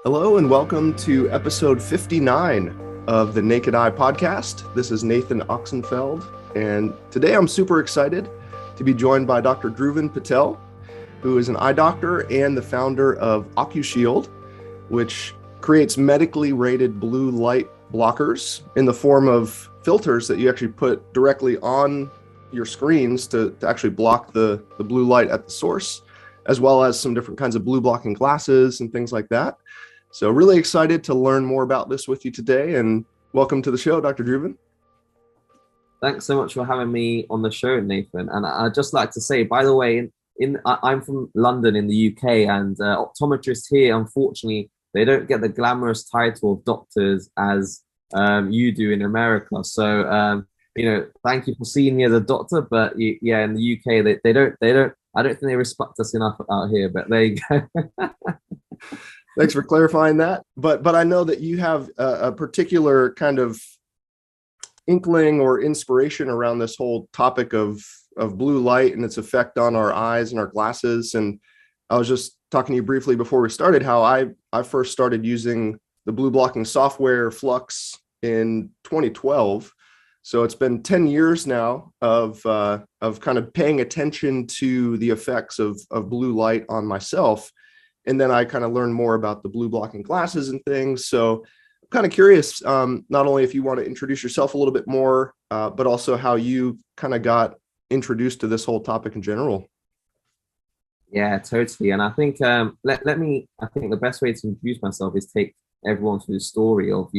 Hello and welcome to episode 59 of the Naked Eye podcast. This is Nathan Oxenfeld, and today I'm super excited to be joined by Dr. Dhruvin Patel, who is an eye doctor and the founder of Ocushield, which creates medically rated blue light blockers in the form of filters that you actually put directly on your screens to actually block the blue light at the source, as well as some different kinds of blue blocking glasses and things like that. So really excited to learn more about this with you today, and welcome to the show, Dr. Dhruvin. Thanks so much for having me on the show, Nathan. And I'd just like to say, by the way, I'm from London in the UK, and optometrists here, unfortunately, they don't get the glamorous title of doctors as you do in America. So, thank you for seeing me as a doctor, but yeah, in the UK, they don't, I don't think they respect us enough out here, but there you go. Thanks for clarifying that. But I know that you have a particular kind of inkling or inspiration around this whole topic of blue light and its effect on our eyes and our glasses. And I was just talking to you briefly before we started how I first started using the blue blocking software Flux in 2012. So it's been 10 years now of kind of paying attention to the effects of blue light on myself. And then I kind of learned more about the blue blocking glasses and things. So I'm kind of curious, not only if you want to introduce yourself a little bit more, but also how you kind of got introduced to this whole topic in general. Yeah, totally. And I think I think the best way to introduce myself is take everyone through the story of,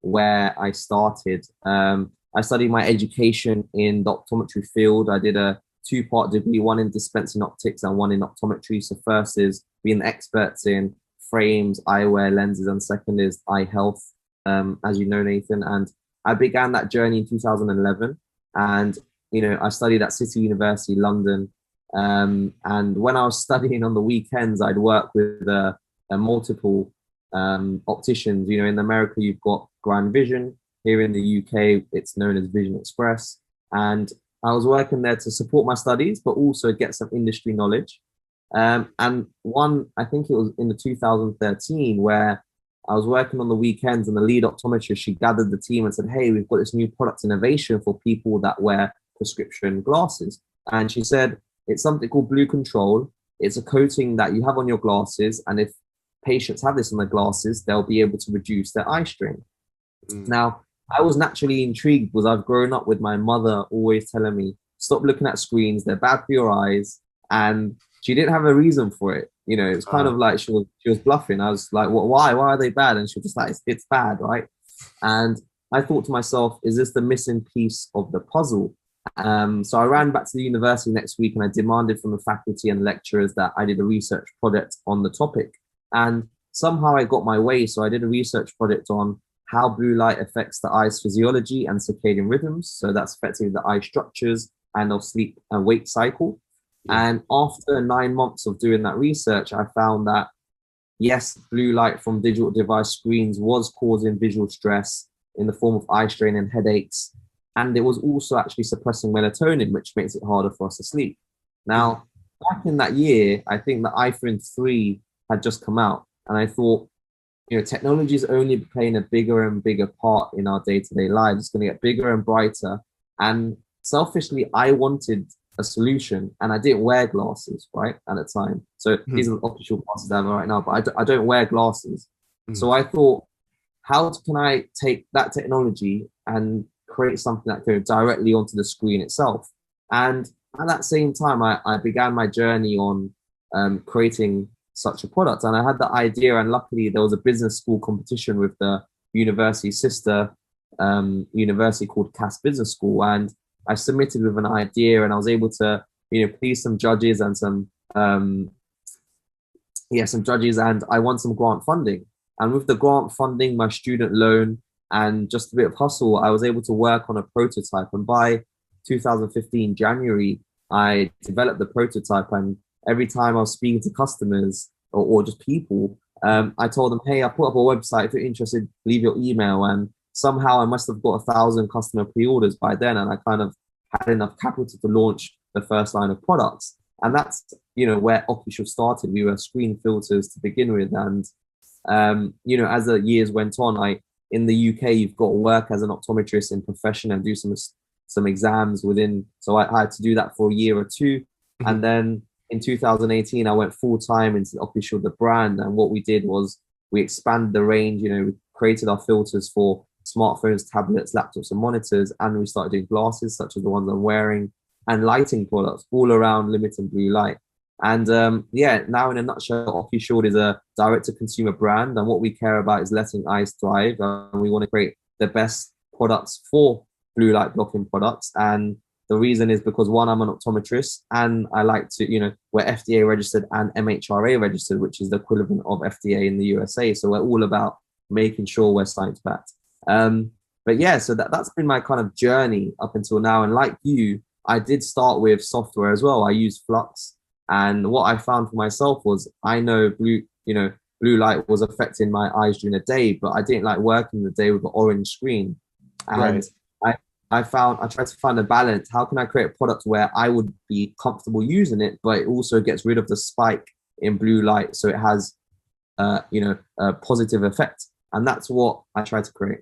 where I started. I studied my education in the optometry field. I did a two-part degree, one in dispensing optics and one in optometry. So first is being experts in frames, eyewear, lenses, and second is eye health, as you know, Nathan. And I began that journey in 2011. And, I studied at City University, London. And when I was studying on the weekends, I'd work with a multiple opticians. In America, you've got Grand Vision. Here in the UK, it's known as Vision Express. And I was working there to support my studies, but also get some industry knowledge. And I think it was in the 2013, where I was working on the weekends and the lead optometrist, she gathered the team and said, hey, we've got this new product innovation for people that wear prescription glasses. And she said, it's something called Blue Control. It's a coating that you have on your glasses. And if patients have this on their glasses, they'll be able to reduce their eye strain. Now, I was naturally intrigued because I've grown up with my mother always telling me, stop looking at screens, they're bad for your eyes. And she didn't have a reason for it. It's kind of like she was bluffing. I was like, well, why are they bad? And she was just like, it's bad, right? And I thought to myself, is this the missing piece of the puzzle? So I ran back to the university next week and I demanded from the faculty and lecturers that I did a research project on the topic. And somehow I got my way. So I did a research project on how blue light affects the eye's physiology and circadian rhythms. So that's effectively the eye structures and our sleep and wake cycle. And after 9 months of doing that research, I found that, yes, blue light from digital device screens was causing visual stress in the form of eye strain and headaches. And it was also actually suppressing melatonin, which makes it harder for us to sleep. Now, back in that year, I think the iPhone 3 had just come out. And I thought, technology is only playing a bigger and bigger part in our day-to-day lives. It's going to get bigger and brighter. And selfishly, I wanted a solution, and I didn't wear glasses, right, at the time. So these are the official glasses I have right now, but I don't wear glasses. So I thought, how can I take that technology and create something that goes directly onto the screen itself? And at that same time, I began my journey on creating such a product. And I had the idea, and luckily there was a business school competition with the university sister university called Cass Business School. And I submitted with an idea and I was able to, please some judges and some judges, and I won some grant funding. And with the grant funding, my student loan and just a bit of hustle, I was able to work on a prototype. And by 2015, January, I developed the prototype. And every time I was speaking to customers or just people, I told them, hey, I put up a website. If you're interested, leave your email. And somehow I must have got 1,000 customer pre-orders by then. And I kind of had enough capital to launch the first line of products. And that's, where Ocushield started. We were screen filters to begin with. And You know, as the years went on, in the UK, you've got to work as an optometrist in profession and do some exams within. So I had to do that for a year or two. And then in 2018, I went full time into Ocushield, the brand. And what we did was we expanded the range. You know, we created our filters for smartphones, tablets, laptops, and monitors. And we started doing glasses, such as the ones I'm wearing, and lighting products all around limiting blue light. And yeah, now in a nutshell, Ocushield is a direct-to-consumer brand, and what we care about is letting eyes thrive. And we want to create the best products for blue light blocking products. And the reason is because one, I'm an optometrist, and I like to, you know, we're FDA registered and MHRA registered, which is the equivalent of FDA in the USA. So we're all about making sure we're science-backed. But yeah, so that's been my kind of journey up until now. And like you, I did start with software as well. I use Flux. And what I found for myself was I know blue light was affecting my eyes during the day, but I didn't like working the day with an orange screen. And I tried to find a balance. How can I create a product where I would be comfortable using it, but it also gets rid of the spike in blue light, so it has a positive effect. And that's what I tried to create.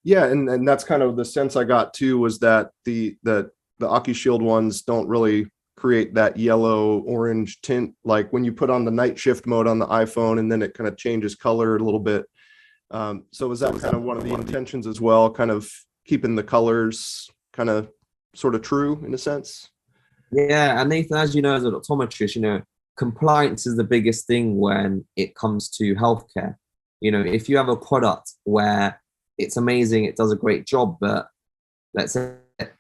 Yeah, and that's kind of the sense I got too, was that the Ocushield ones don't really create that yellow orange tint like when you put on the night shift mode on the iPhone, and then it kind of changes color a little bit. So is that kind of one of the intentions as well, kind of keeping the colors kind of sort of true in a sense? Yeah, and Nathan, as you know, as an optometrist, you know, compliance is the biggest thing when it comes to healthcare. You know, if you have a product where it's amazing, it does a great job, but let's say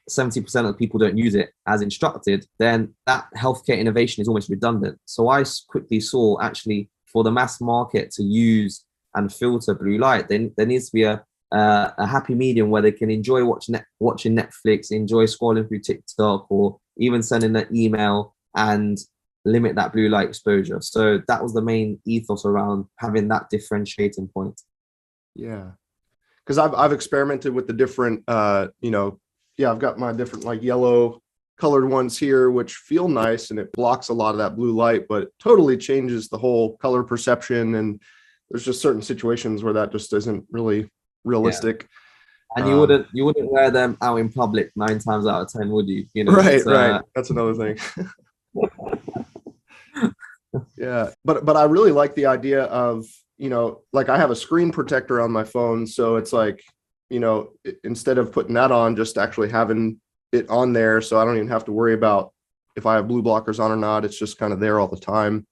70% of the people don't use it as instructed, then that healthcare innovation is almost redundant. So I quickly saw, actually, for the mass market to use and filter blue light, then there needs to be a happy medium where they can enjoy watching Netflix, enjoy scrolling through TikTok, or even sending an email, and limit that blue light exposure. So that was the main ethos around having that differentiating point. Yeah, because I've experimented with the different I've got my different like yellow colored ones here, which feel nice, and it blocks a lot of that blue light, but it totally changes the whole color perception. And there's just certain situations where that just isn't really realistic. Yeah. And you wouldn't wear them out in public 9 times out of 10, would you? You know, right. That's another thing. Yeah, but I really like the idea of, you know, like I have a screen protector on my phone, so it's like, you know, instead of putting that on, just actually having it on there, so I don't even have to worry about if I have blue blockers on or not. It's just kind of there all the time.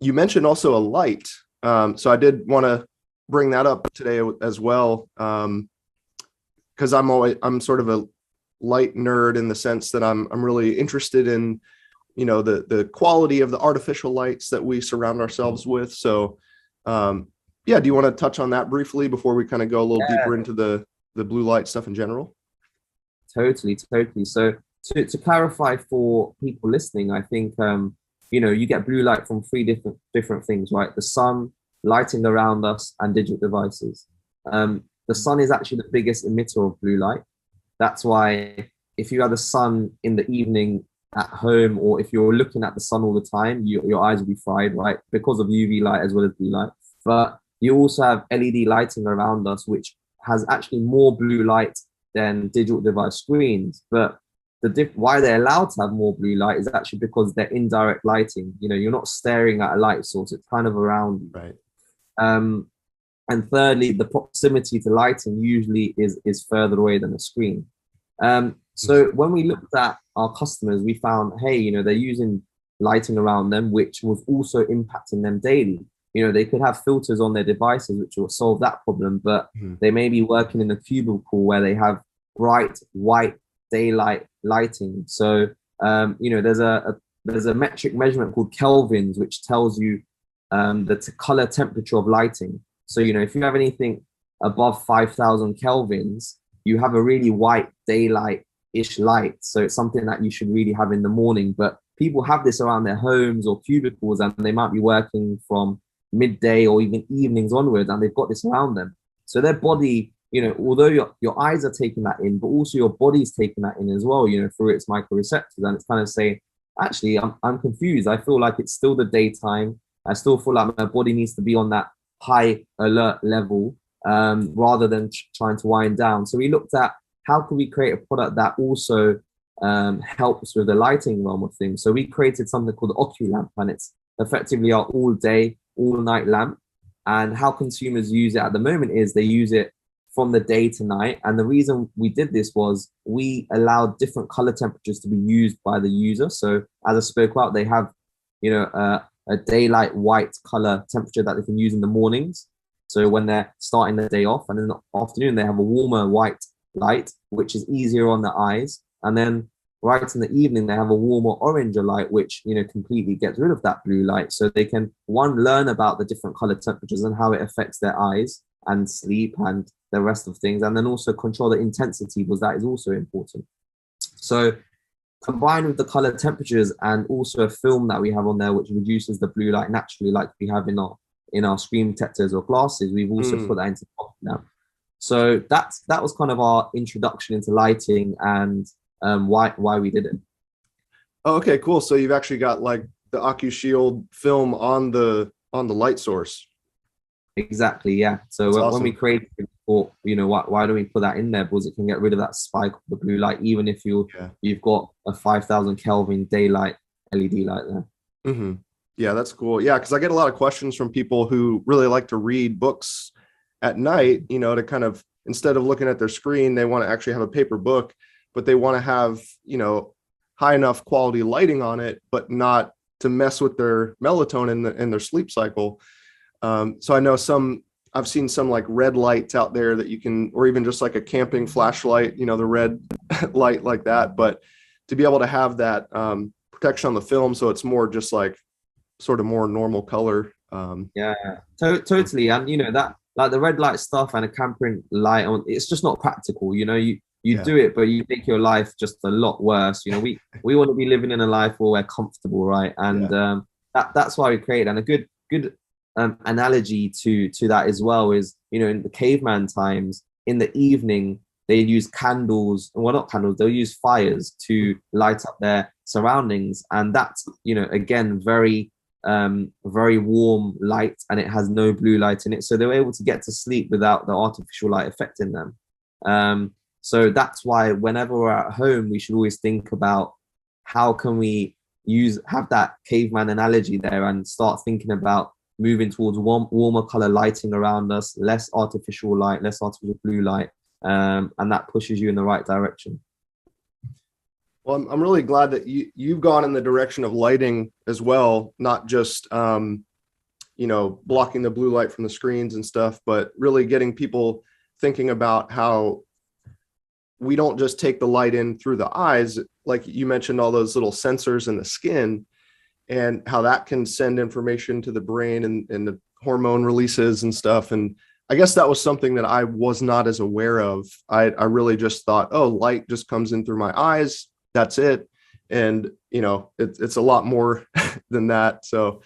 You mentioned also a light, so I did want to bring that up today as well, because I'm sort of a light nerd in the sense that I'm really interested in, you know, the quality of the artificial lights that we surround ourselves with. So yeah, do you want to touch on that briefly before we kind of go a little deeper into the blue light stuff in general? Totally. So to clarify for people listening, I think you know, you get blue light from 3 different things, right? The sun, lighting around us, and digital devices. The sun is actually the biggest emitter of blue light. That's why if you have the sun in the evening at home, or if you're looking at the sun all the time, your eyes will be fried, right? Because of UV light as well as blue light. But you also have LED lighting around us, which has actually more blue light than digital device screens. But why they're allowed to have more blue light is actually because they're indirect lighting. You know, you're not staring at a light source; it's kind of around you. Right. And thirdly, the proximity to lighting usually is further away than a screen. So when we looked at our customers, we found, hey, you know, they're using lighting around them, which was also impacting them daily. You know, they could have filters on their devices, which will solve that problem, but they may be working in a cubicle where they have bright white daylight lighting. So, you know, there's a metric measurement called Kelvins, which tells you the color temperature of lighting. So, you know, if you have anything above 5,000 Kelvins, you have a really white daylight-ish light. So it's something that you should really have in the morning. But people have this around their homes or cubicles, and they might be working from midday or even evenings onwards, and they've got this around them. So their body, you know, although your eyes are taking that in, but also your body's taking that in as well, you know, through its microreceptors. And it's kind of saying, actually, I'm confused. I feel like it's still the daytime. I still feel like my body needs to be on that high alert level, rather than trying to wind down. So we looked at how can we create a product that also helps with the lighting realm of things. So we created something called the Oculamp, and it's effectively our all day, all night lamp. And how consumers use it at the moment is they use it from the day to night. And the reason we did this was we allowed different color temperatures to be used by the user. So as I spoke about, they have, a daylight white color temperature that they can use in the mornings. So when they're starting the day off, and in the afternoon, they have a warmer white light, which is easier on the eyes. And then right in the evening, they have a warmer orange light, which, completely gets rid of that blue light. So they can, one, learn about the different color temperatures and how it affects their eyes and sleep and the rest of things. And then also control the intensity, because that is also important. So combined with the color temperatures and also a film that we have on there, which reduces the blue light naturally, like we have in our screen protectors or glasses, we've also put that into now. So that was kind of our introduction into lighting and why we did it. Oh, okay, cool. So you've actually got like the Ocushield film on the light source. Exactly, yeah. So when we created it, thought, why don't we put that in there? Because it can get rid of that spike of the blue light, even if you've got a 5,000 Kelvin daylight LED light there. Mm-hmm. Yeah, that's cool. Yeah, because I get a lot of questions from people who really like to read books at night, to kind of, instead of looking at their screen, they want to actually have a paper book, but they want to have, high enough quality lighting on it, but not to mess with their melatonin and their sleep cycle. So I know I've seen some like red lights out there that you can, or even just like a camping flashlight, the red light like that. But to be able to have that protection on the film, so it's more just like sort of more normal color. Totally. And that, like the red light stuff and a camping light on, it's just not practical. You do it, but you make your life just a lot worse. We want to be living in a life where we're comfortable, right? And that's why we created. And a good analogy to that as well is, in the caveman times, in the evening they use candles, well, not candles, they'll use fires to light up their surroundings, and that's again very warm light, and it has no blue light in it, so they were able to get to sleep without the artificial light affecting them. So that's why whenever we're at home, we should always think about how can we have that caveman analogy there and start thinking about moving towards warmer color lighting around us, less artificial light, less artificial blue light, and that pushes you in the right direction. Well, I'm really glad that you've gone in the direction of lighting as well, not just blocking the blue light from the screens and stuff, but really getting people thinking about how we don't just take the light in through the eyes, like you mentioned, all those little sensors in the skin, and how that can send information to the brain and the hormone releases and stuff. And I guess that was something that I was not as aware of. I really just thought, oh, light just comes in through my eyes, that's it. And it's a lot more than that. So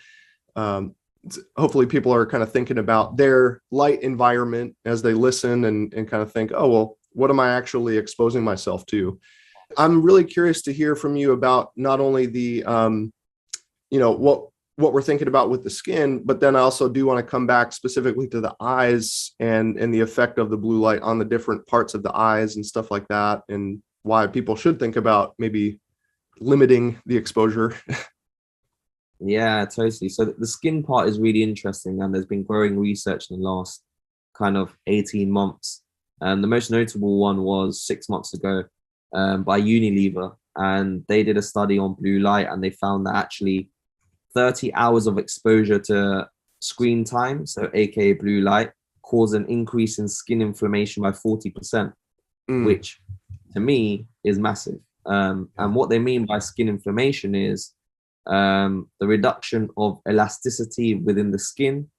hopefully people are kind of thinking about their light environment as they listen and kind of think, oh, well, what am I actually exposing myself to? I'm really curious to hear from you about not only the what we're thinking about with the skin, but then I also do want to come back specifically to the eyes and the effect of the blue light on the different parts of the eyes and stuff like that, and why people should think about maybe limiting the exposure. Yeah, totally. So the skin part is really interesting, and there's been growing research in the last kind of 18 months. And the most notable one was 6 months ago by Unilever, and they did a study on blue light, and they found that actually 30 hours of exposure to screen time, so aka blue light, caused an increase in skin inflammation by 40%, which to me is massive. And what they mean by skin inflammation is the reduction of elasticity within the skin,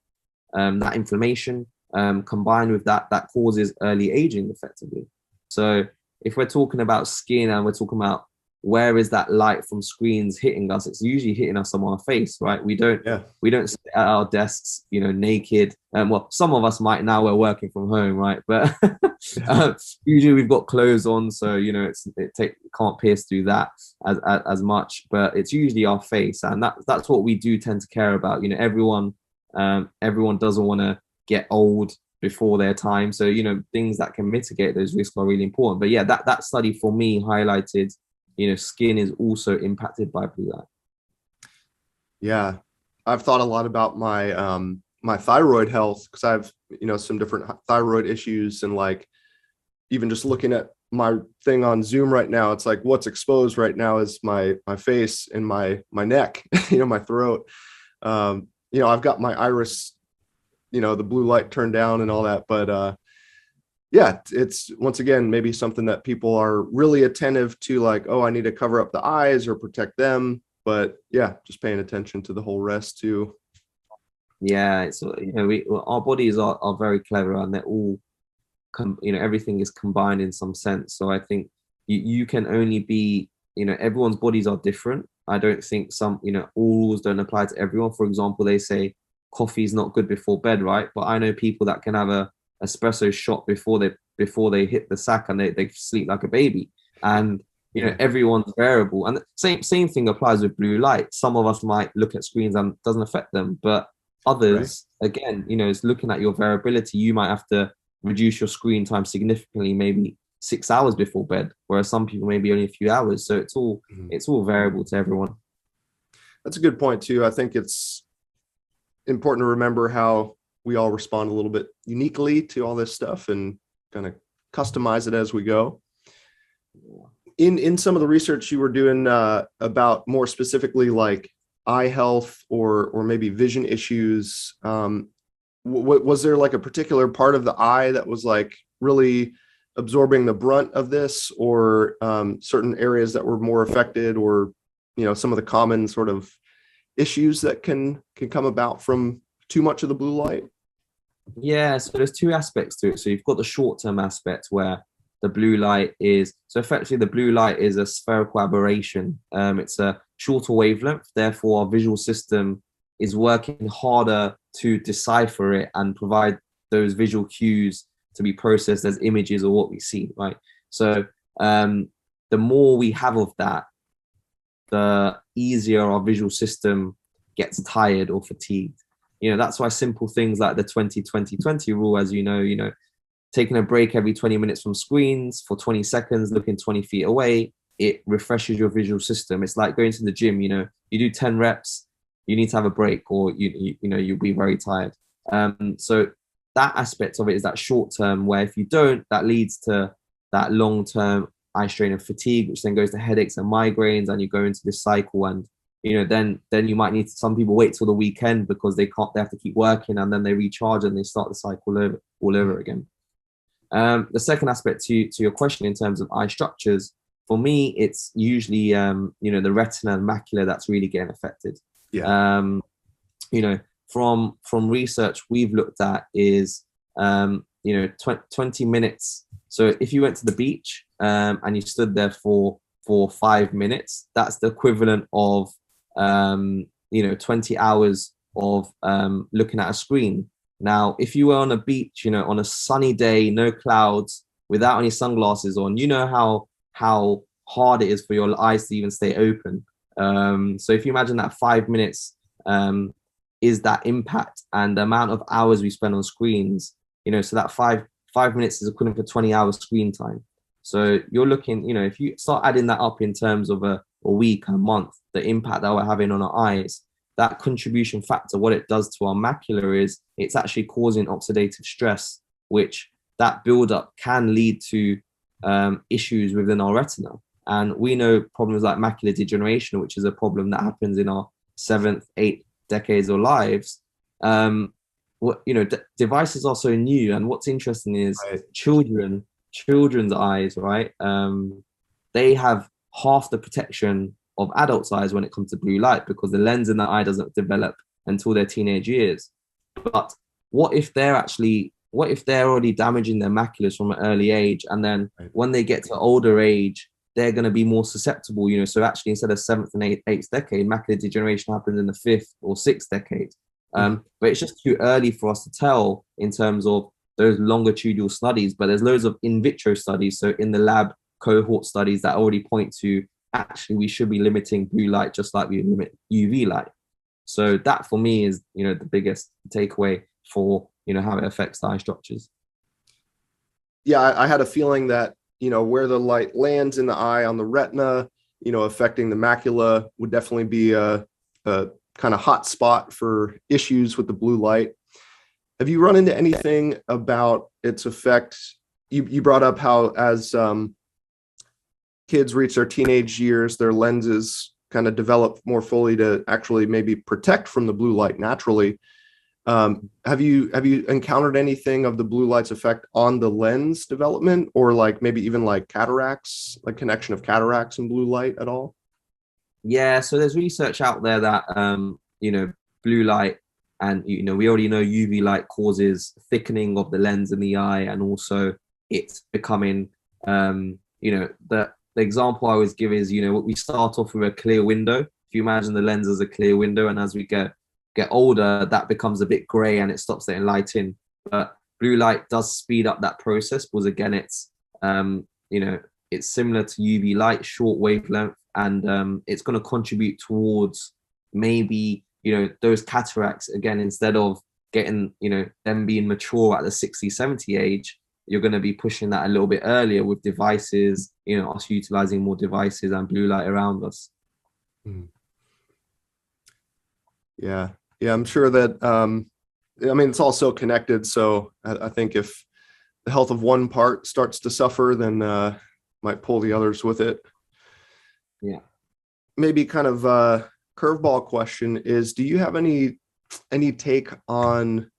that inflammation combined with that causes early aging effectively. So if we're talking about skin and we're talking about where is that light from screens hitting us, it's usually hitting us on our face, right? We don't sit at our desks, naked. Well, some of us might now, we're working from home, right? But usually we've got clothes on, so it can't pierce through that as much. But it's usually our face, and that's what we do tend to care about. Everyone doesn't want to get old before their time. So, you know, things that can mitigate those risks are really important. But yeah, that study for me highlighted, you know, skin is also impacted by blue light. Yeah, I've thought a lot about my my thyroid health because I've, you know, some different thyroid issues, and like even just looking at my thing on Zoom right now, it's like what's exposed right now is my face and my neck, you know, my throat. You know, I've got my iris, you know, the blue light turned down and all that, but yeah, it's once again maybe something that people are really attentive to, like, oh, I need to cover up the eyes or protect them, but yeah, just paying attention to the whole rest too. Yeah, it's, you know, our bodies are very clever, and they're all you know, everything is combined in some sense. So I think you can only be, you know, everyone's bodies are different. I don't think some, you know, all rules don't apply to everyone. For example, they say coffee is not good before bed, right? But I know people that can have a espresso shot before they hit the sack, and they sleep like a baby. And you know, everyone's variable. And the same thing applies with blue light. Some of us might look at screens and it doesn't affect them, but others, again, you know, it's looking at your variability. You might have to reduce your screen time significantly, maybe 6 hours before bed, whereas some people maybe only a few hours. So it's all variable to everyone. That's a good point too. I think it's important to remember how we all respond a little bit uniquely to all this stuff and kind of customize it as we go. In some of the research you were doing about more specifically like eye health or maybe vision issues, was there like a particular part of the eye that was like really absorbing the brunt of this, or certain areas that were more affected, or, you know, some of the common sort of issues that can come about from too much of the blue light? Yeah, so there's two aspects to it. So you've got the short-term aspect where the blue light is, so effectively the blue light is a spherical aberration. It's a shorter wavelength, therefore our visual system is working harder to decipher it and provide those visual cues to be processed as images or what we see, right? So the more we have of that, the easier our visual system gets tired or fatigued. You know, that's why simple things like the 20-20-20 rule, as you know, taking a break every 20 minutes from screens for 20 seconds, looking 20 feet away, it refreshes your visual system. It's like going to the gym, you know, you do 10 reps, you need to have a break, or you know, you'll be very tired. So that aspect of it is that short term, where if you don't, that leads to that long term eye strain and fatigue, which then goes to headaches and migraines, and you go into this cycle. And you know, then you might need to, some people wait till the weekend because they have to keep working, and then they recharge and they start the cycle all over again. The second aspect to your question in terms of eye structures, for me, it's usually you know, the retina and macula that's really getting affected. Yeah. You know, from research we've looked at is you know, 20 minutes. So if you went to the beach and you stood there for 5 minutes, that's the equivalent of you know, 20 hours of looking at a screen. Now, if you were on a beach, you know, on a sunny day, no clouds, without any sunglasses on, you know how hard it is for your eyes to even stay open. So if you imagine that 5 minutes is that impact, and the amount of hours we spend on screens, you know, so that five minutes is equivalent for 20 hours screen time. So you're looking, you know, if you start adding that up in terms of a week, a month, the impact that we're having on our eyes, that contribution factor, what it does to our macula is it's actually causing oxidative stress, which that buildup can lead to issues within our retina. And we know problems like macular degeneration, which is a problem that happens in our 7th, 8th decades of lives. You know, devices are so new, and what's interesting is children's eyes, right? They have half the protection of adults' eyes when it comes to blue light, because the lens in the eye doesn't develop until their teenage years. But what if they're already damaging their maculas from an early age, and then when they get to older age, they're going to be more susceptible, you know? So actually, instead of 7th and 8th decade, macular degeneration happens in the 5th or 6th decade. But it's just too early for us to tell in terms of those longitudinal studies. But there's loads of in vitro studies, so in the lab cohort studies, that already point to actually we should be limiting blue light just like we limit UV light. So that for me is, you know, the biggest takeaway for how it affects the eye structures. Yeah, I had a feeling that, where the light lands in the eye on the retina, affecting the macula would definitely be a kind of hot spot for issues with the blue light. Have you run into anything about its effect? You brought up how as kids reach their teenage years, their lenses kind of develop more fully to actually maybe protect from the blue light naturally. Have you encountered anything of the blue light's effect on the lens development, or like maybe even like cataracts, like connection of cataracts and blue light at all? Yeah, so there's research out there that blue light, and we already know UV light causes thickening of the lens in the eye, and also it's becoming the example I always give is we start off with a clear window. If you imagine the lens as a clear window, and as we get older, that becomes a bit gray and it stops letting light in. But blue light does speed up that process because again, it's it's similar to UV light, short wavelength, and it's going to contribute towards maybe those cataracts again. Instead of getting them being mature at the 60, 70 age, you're going to be pushing that a little bit earlier with devices, us utilizing more devices and blue light around us. Yeah. Yeah, I'm sure that it's all so connected. So I think if the health of one part starts to suffer, then might pull the others with it. Yeah. Maybe kind of a curveball question is, do you have any take on,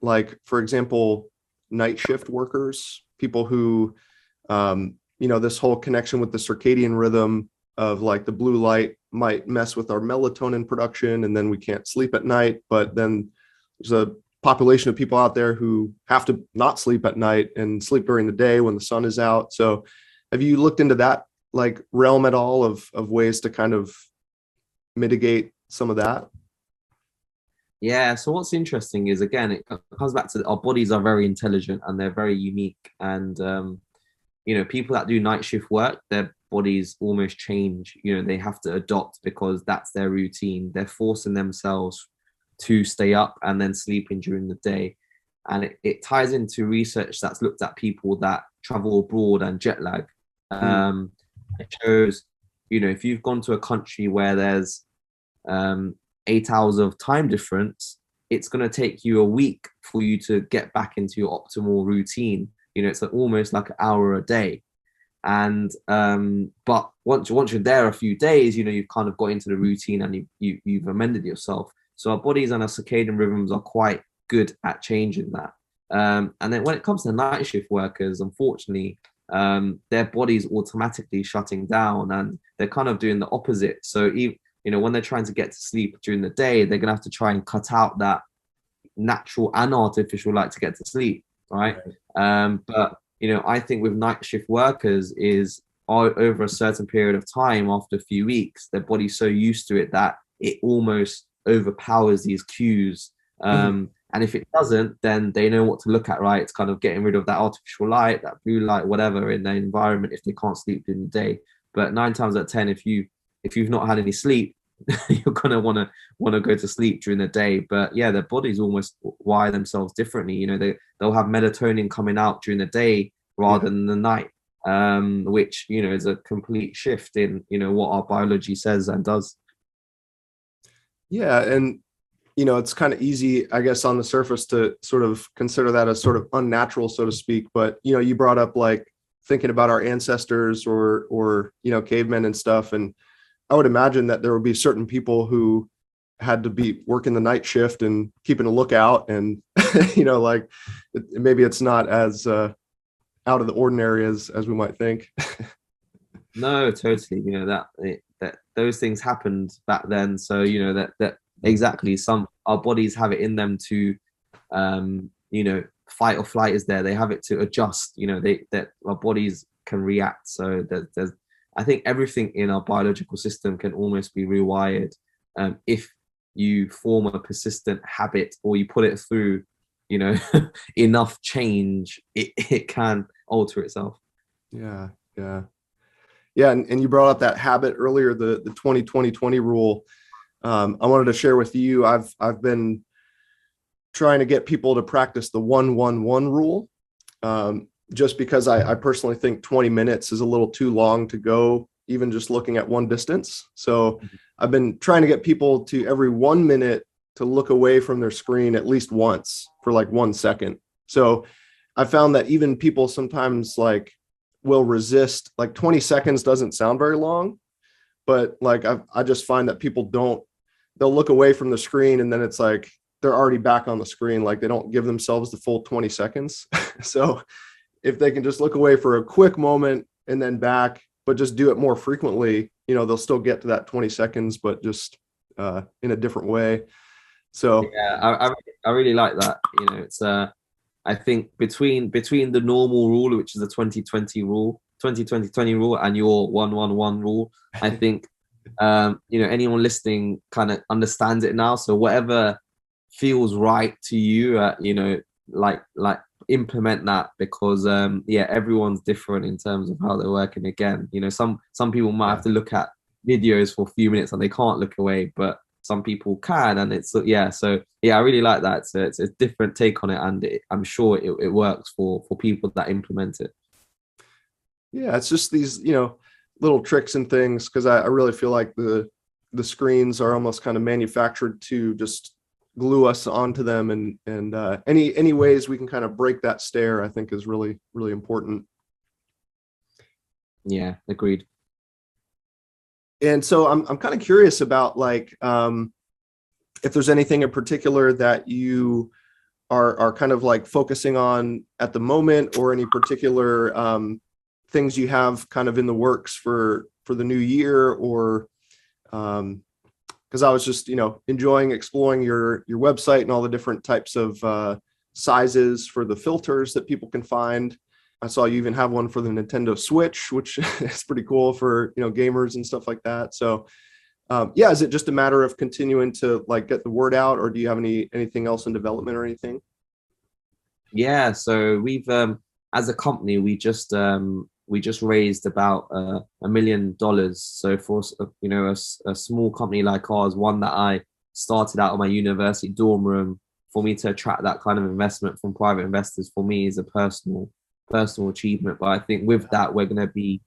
like, for example, night shift workers, people who, this whole connection with the circadian rhythm of like the blue light might mess with our melatonin production and then we can't sleep at night, but then there's a population of people out there who have to not sleep at night and sleep during the day when the sun is out. So have you looked into that like realm at all of ways to kind of mitigate some of that? Yeah, so what's interesting is again, it comes back to our bodies are very intelligent and they're very unique. And people that do night shift work, their bodies almost change. They have to adopt because that's their routine. They're forcing themselves to stay up and then sleeping during the day. And it ties into research that's looked at people that travel abroad and jet lag. It shows, if you've gone to a country where there's 8 hours of time difference, it's going to take you a week for you to get back into your optimal routine. It's almost like an hour a day. And but once you're there a few days, you've kind of got into the routine and you've amended yourself. So our bodies and our circadian rhythms are quite good at changing that. And then when it comes to night shift workers, unfortunately, their body's automatically shutting down and they're kind of doing the opposite. So even when they're trying to get to sleep during the day, they're gonna have to try and cut out that natural and artificial light to get to sleep, right? But I think with night shift workers is over a certain period of time, after a few weeks, their body's so used to it that it almost overpowers these cues. And if it doesn't, then they know what to look at, right? It's kind of getting rid of that artificial light, that blue light, whatever in their environment if they can't sleep in the day. But 9 times out of 10, if you've not had any sleep, you're gonna wanna go to sleep during the day. But yeah, their bodies almost wire themselves differently. They'll have melatonin coming out during the day rather than the night, which is a complete shift in what our biology says and does. Yeah, and it's kind of easy, I guess, on the surface to sort of consider that as sort of unnatural, so to speak. But you brought up like thinking about our ancestors or cavemen and stuff, and I would imagine that there would be certain people who had to be working the night shift and keeping a lookout, and maybe it's not as out of the ordinary as we might think. No, totally. That those things happened back then. So that exactly, our bodies have it in them to fight or flight is there. They have it to adjust. That our bodies can react. So there's I think everything in our biological system can almost be rewired if you form a persistent habit or you put it through, enough change, it can alter itself. Yeah, yeah, yeah. And you brought up that habit earlier, the 20-20-20 rule. I wanted to share with you. I've been trying to get people to practice the 1-1-1 rule. Just because I personally think 20 minutes is a little too long to go, even just looking at one distance. So I've been trying to get people to every 1 minute to look away from their screen at least once for like 1 second. So I found that even people sometimes like will resist, like 20 seconds doesn't sound very long, but like I just find that people they'll look away from the screen and then it's like they're already back on the screen. Like they don't give themselves the full 20 seconds. So if they can just look away for a quick moment and then back, but just do it more frequently, they'll still get to that 20 seconds, but just in a different way. So yeah, I really like that. It's I think between the normal rule, which is the 20-20 rule, 20-20-20 rule, and your 1-1-1 rule, I think anyone listening kind of understands it now. So whatever feels right to you, like implement that, because everyone's different in terms of how they're working. Again, some people might have to look at videos for a few minutes and they can't look away, but some people can, and it's so I really like that. So it's a different take on it, and I'm sure it works for people that implement it. Yeah, it's just these little tricks and things, because I really feel like the screens are almost kind of manufactured to just glue us onto them, and any ways we can kind of break that stare, I think, is really, really important. Yeah, agreed. And so I'm kind of curious about like if there's anything in particular that you are kind of like focusing on at the moment, or any particular things you have kind of in the works for the new year, or because I was just enjoying exploring your website and all the different types of sizes for the filters that people can find. I saw you even have one for the Nintendo Switch, which is pretty cool for gamers and stuff like that. So is it just a matter of continuing to like get the word out, or do you have anything else in development or anything? Yeah, so we've as a company, we just raised about $1 million. So for a small company like ours, one that I started out of my university dorm room, for me to attract that kind of investment from private investors, for me, is a personal achievement. But I think with that, we're going to be,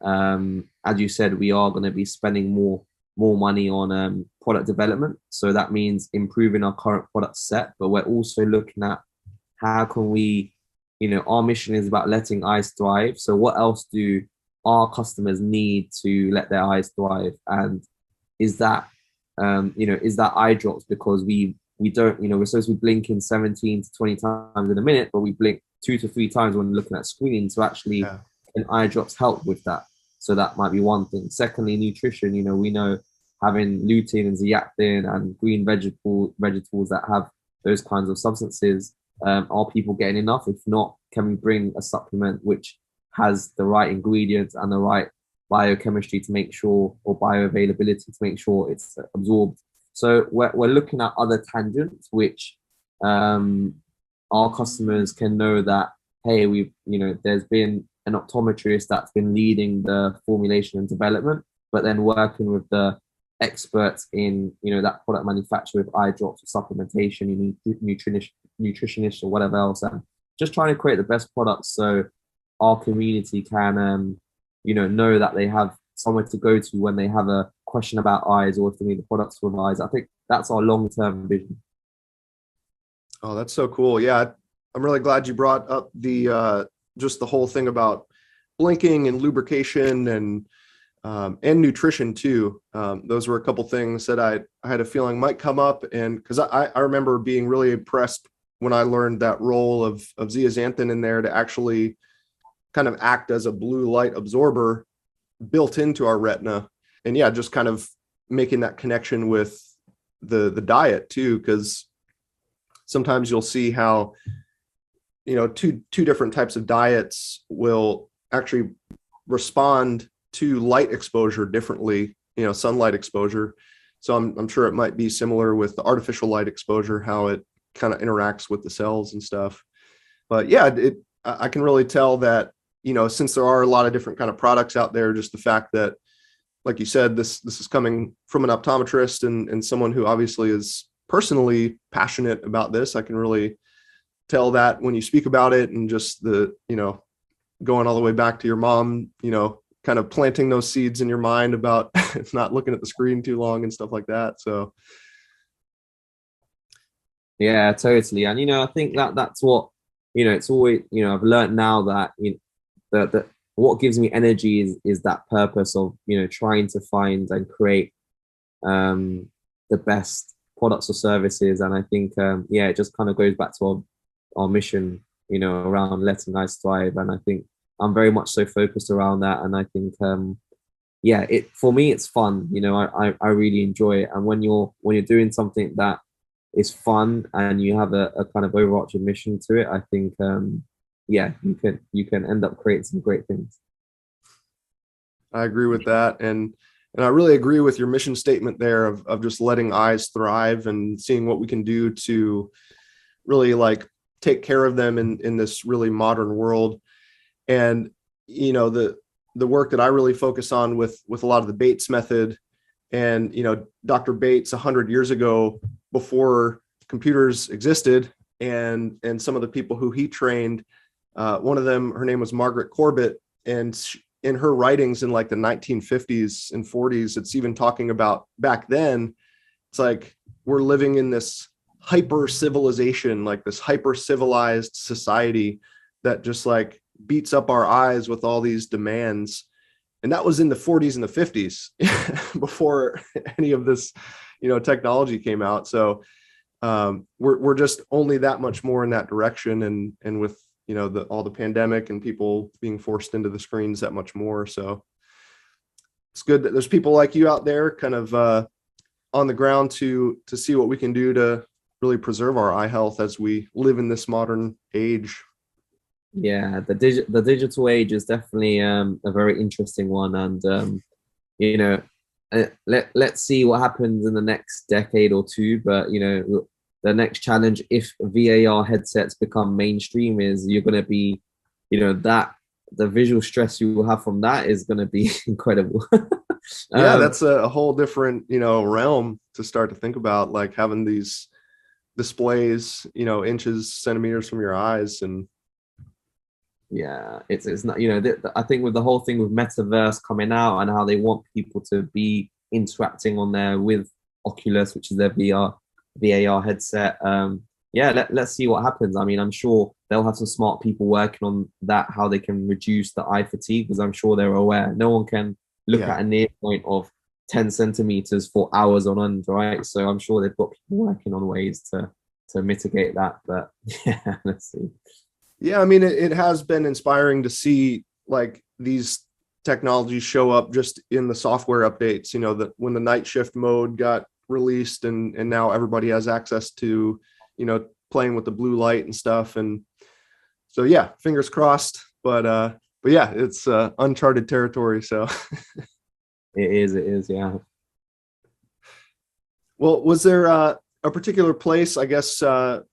as you said, we are going to be spending more money on product development. So that means improving our current product set, but we're also looking at how can we, our mission is about letting eyes thrive. So what else do our customers need to let their eyes thrive? And is that, is that eye drops because we don't, we're supposed to be blinking 17 to 20 times in a minute, but we blink 2 to 3 times when looking at screens. So actually, can eye drops help with that? So that might be one thing. Secondly, nutrition. We know having lutein and zeaxanthin and green vegetables that have those kinds of substances, are people getting enough? If not, can we bring a supplement which has the right ingredients and the right biochemistry to make sure, or bioavailability to make sure it's absorbed? So we're looking at other tangents which our customers can know that, hey, there's been an optometrist that's been leading the formulation and development, but then working with the experts in that product manufacture with eye drops or supplementation, nutritionists or whatever else, and just trying to create the best products so our community can know that they have somewhere to go to when they have a question about eyes, or if they need the products for eyes. I think that's our long-term vision. Oh, that's so cool. Yeah, I'm really glad you brought up the just the whole thing about blinking and lubrication and nutrition too. Those were a couple things that I had a feeling might come up, and because I remember being really impressed when I learned that role of zeaxanthin in there to actually kind of act as a blue light absorber built into our retina. And yeah, just kind of making that connection with the diet too, because sometimes you'll see how two different types of diets will actually respond to light exposure differently, sunlight exposure. So I'm sure it might be similar with the artificial light exposure, how it kind of interacts with the cells and stuff. But yeah, I can really tell that, since there are a lot of different kind of products out there, just the fact that, like you said, this is coming from an optometrist and someone who obviously is personally passionate about this. I can really tell that when you speak about it, and just the, going all the way back to your mom, kind of planting those seeds in your mind about not looking at the screen too long and stuff like that. So Yeah, totally. And I think that's what, it's always, I've learned now that that what gives me energy is that purpose of, trying to find and create the best products or services. And I think it just kind of goes back to our mission, around letting eyes thrive. And I think I'm very much so focused around that. And I think for me it's fun. I really enjoy it. And when you're doing something that is fun and you have a kind of overarching mission to it, I think you can end up creating some great things. I agree with that. And I really agree with your mission statement there of just letting eyes thrive and seeing what we can do to really like take care of them in this really modern world. And, the work that I really focus on with a lot of the Bates method, and, Dr. Bates 100 years ago, before computers existed, and some of the people who he trained, one of them, her name was Margaret Corbett, and in her writings in like the 1950s and 40s, it's even talking about back then, it's like we're living in this hyper civilization, like this hyper civilized society that just like beats up our eyes with all these demands. And that was in the 40s and the 50s before any of this, technology came out. So we're just only that much more in that direction. And with, all the pandemic and people being forced into the screens that much more. So it's good that there's people like you out there kind of on the ground to see what we can do to really preserve our eye health as we live in this modern age. Yeah, the digital age is definitely a very interesting one. And, let's see what happens in the next decade or two. But, the next challenge, if VAR headsets become mainstream, is you're going to be, that the visual stress you will have from that is going to be incredible. Yeah, that's a whole different, realm to start to think about, like having these displays, inches, centimeters from your eyes. And yeah, it's not, I think with the whole thing with metaverse coming out and how they want people to be interacting on there with Oculus, which is their VAR headset. Let's see what happens. I mean, I'm sure they'll have some smart people working on that, how they can reduce the eye fatigue, because I'm sure they're aware no one can look at a near point of 10 centimeters for hours on end, right? So I'm sure they've got people working on ways to mitigate that. But yeah, let's see. Yeah, I mean, it has been inspiring to see like these technologies show up just in the software updates, that when the night shift mode got released and now everybody has access to, playing with the blue light and stuff. And so, yeah, fingers crossed, but yeah, it's uncharted territory. So it is. Yeah. Well, was there a particular place, I guess,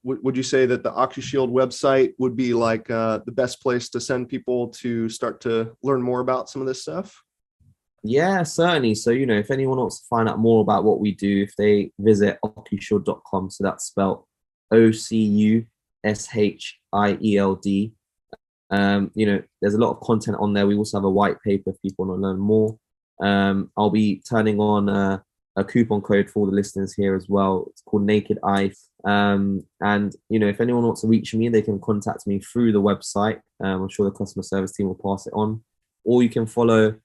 would you say that the Ocushield website would be like the best place to send people to start to learn more about some of this stuff? Yeah, certainly. So, if anyone wants to find out more about what we do, if they visit ocushield.com, so that's spelled OCUSHIELD. There's a lot of content on there. We also have a white paper if people want to learn more. I'll be turning on a coupon code for the listeners here as well. It's called Naked Eye. And if anyone wants to reach me, they can contact me through the website. I'm sure the customer service team will pass it on, or you can follow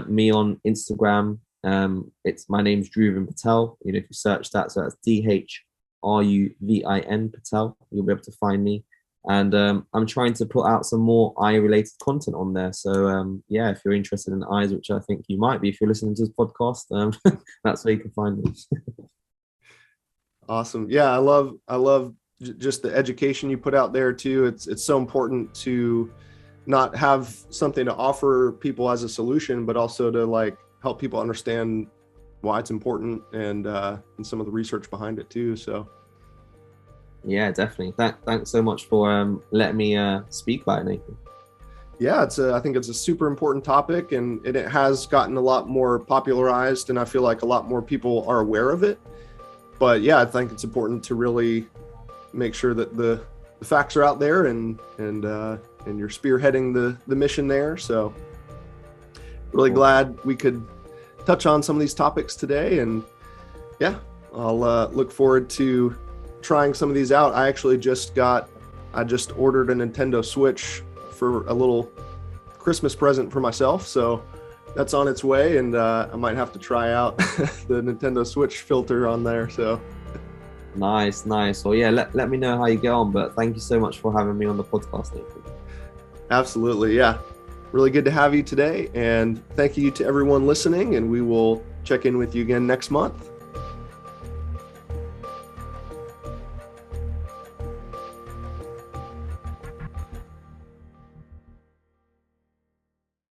me on Instagram. My name's Dhruvin Patel. If you search that, so that's DHRUVIN Patel, you'll be able to find me. And I'm trying to put out some more eye-related content on there. So if you're interested in eyes, which I think you might be if you're listening to this podcast, that's where you can find me. Awesome. Yeah, I love just the education you put out there too. It's so important to not have something to offer people as a solution, but also to like help people understand why it's important and some of the research behind it too. So yeah, definitely. Thanks so much for letting me speak about it, Nathan. Yeah, I think it's a super important topic, and it has gotten a lot more popularized, and I feel like a lot more people are aware of it. but yeah, I think it's important to really make sure that the facts are out there, and you're spearheading the mission there. So really glad we could touch on some of these topics today, and yeah, I'll look forward to trying some of these out. I just ordered a Nintendo Switch for a little Christmas present for myself, so that's on its way, and I might have to try out the Nintendo Switch filter on there. So nice. Well, yeah, let me know how you get on, but thank you so much for having me on the podcast, Nathan. Absolutely, yeah, really good to have you today, and thank you to everyone listening, and we will check in with you again next month.